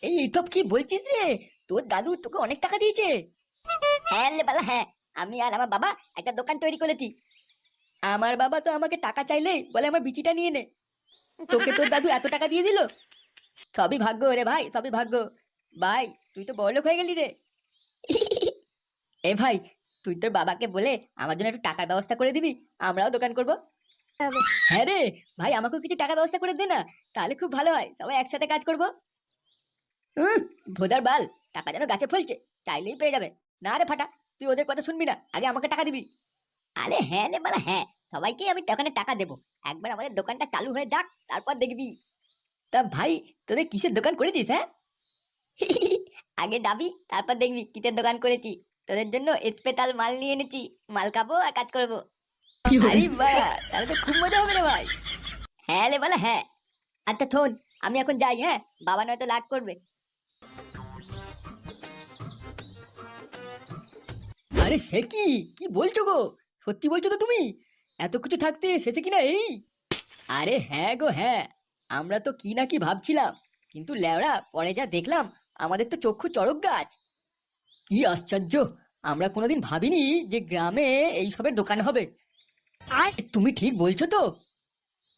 এইসব কি বলছিস রে? তোর দাদু তোকে অনেক টাকা দিয়েছে? হ্যাঁ রে বালা, হ্যাঁ। আমি আর আমার বাবা একটা দোকান তৈরি করেছি। আমার বাবা তো আমাকে টাকা চাইলেই বলে আমার বিচিটা নিয়ে নে। তোকে তোর দাদু এত টাকা দিয়ে দিল? সবই ভাগ্য রে ভাই, সবই ভাগ্য। ভাই, তুই তো বড়লোক হয়ে গেলি রে। এ ভাই, তুই তোর বাবাকে বলে আমার জন্য একটু টাকার ব্যবস্থা করে দিবি, আমরাও দোকান করব। হ্যাঁ রে ভাই, আমাকেও কিছু টাকার ব্যবস্থা করে দে না, তাহলে খুব ভালো হয়, সবাই একসাথে কাজ করব। ভোদার বাল, টাকা যেন গাছে ফলছে, চাইলেই পেয়ে যাবে। না রে ফাটা, তুই ওদের কথা শুনবি না, আগে আমাকে টাকা দিবি। আরে হ্যাঁ রে বালা, হ্যাঁ। সবাইকে আমি দোকানে টাকা দেবো। একবার আমাদের দোকানটা চালু হয়ে যাক, তারপর দেখবি। তা ভাই, তোদের কিসের দোকান করেছিস, হ্যাঁ? আগে যাবি, তারপর দেখবি কিসের দোকান করেছি। তোদের জন্য স্পেশাল মাল নিয়ে এনেছি। মাল খাবো আর কাজ করবো। আরে বাড়া, তাহলে তো খুব মজা হবে রে ভাই। হ্যাঁ রে বালা, হ্যাঁ। আচ্ছা শোন, আমি এখন যাই, হ্যাঁ? বাবা নয়তো রাগ করবে। আরে সে কি, কি বলছো গো? সত্যি বলছো তো তুমি? এত কিছু থাকতে শেষে কিনা এই? আরে হ্যাঁ গো, হ্যাঁ। আমরা তো কি না কি ভাবছিলাম, কিন্তু ল্যাওড়া পরে যা দেখলাম, আমাদের তো চক্ষু চড়ক গাছ। কি আশ্চর্য! আমরা কোনোদিন ভাবিনি যে গ্রামে এইসবের দোকান হবে। তুমি ঠিক বলছো তো।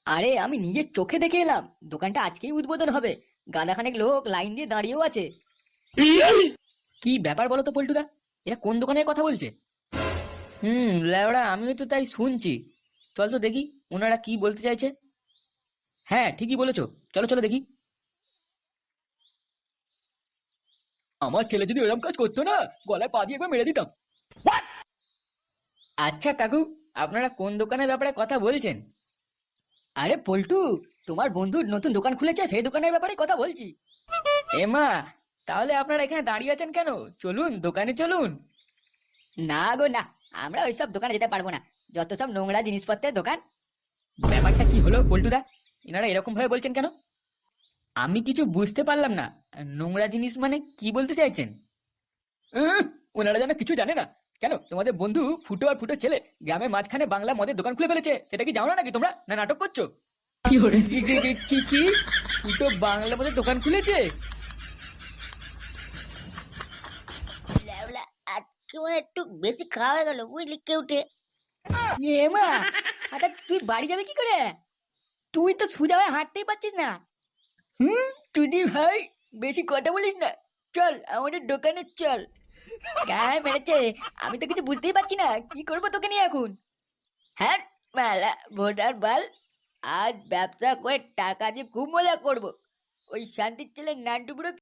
আরে আমি নিজের চোখে দেখে এলাম, দোকানটা আজকেই উদ্বোধন হবে। গাদাখানেক লোক লাইন দিয়ে দাঁড়িয়েও আছে। কি ব্যাপার বলো তো পল্টুদা, এরা কোন দোকানের কথা বলছে? ল্যাওড়া আমিও তো তাই শুনছি। চল তো দেখি ওনারা কি বলতে চাইছে। হ্যাঁ ঠিকই বলেছো, চলো চলো দেখি। আমার ছেলে যদি এরকম কাজ করতো না, গলায় পা দিয়ে একবার মেরে দিতাম। আচ্ছা কাকু, আপনারা কোন দোকানের ব্যাপারে কথা বলছেন? আরে পল্টু, তোমার বন্ধুর নতুন দোকান খুলেছে, সেই দোকানের ব্যাপারে কথা বলছি। এমা, তাহলে আপনারা এখানে দাঁড়িয়ে আছেন কেন? চলুন দোকানে চলুন। না গো না, আমরা ওইসব দোকানে যেতে পারবো না। যত সব নোংরা জিনিসপত্রের দোকান। ব্যাপারটা কি হলো পল্টুদা, এনারা এরকম ভাবে বলছেন কেন? আমি কিছু বুঝতে পারলাম না। নোংরা জিনিস মানে কি বলতে চাইছেন? উহ, ওনারা যেন কিছু জানে না। কেন, তোমাদের বন্ধু ফুটো আর ফুটো ছেলে গ্রামের মাঝখানে বাংলা মদের দোকান খুলে ফেলেছে, সেটা কি জানো না নাকি তোমরা? না নাটক করছো? কি ফুটো বাংলা মদের দোকান খুলেছে? ল্যাবলা, আজকে মনে হয় একটু বেশি খাওয়া হয়ে গেল, বুঝলি কেউটে। এ মা, হঠাৎ তুই বাড়ি যাবে কি করে? তুই তো সোজা হয়ে হাঁটতেই পারছিস না। তুই ভাই, বেশি কথা বলিস না। চল আমাদের দোকানে চল। গায়ে মেরেছে, আমি তো কিছু বুঝতেই পারছি না, কি করবো তোকে নিয়ে এখন। হ্যাঁ, মেলা ভোটার বাল। আজ ব্যবসা করে টাকা দিয়ে খুব মজা করবো। ওই শান্তির ছেলে নান্টু বুড়ো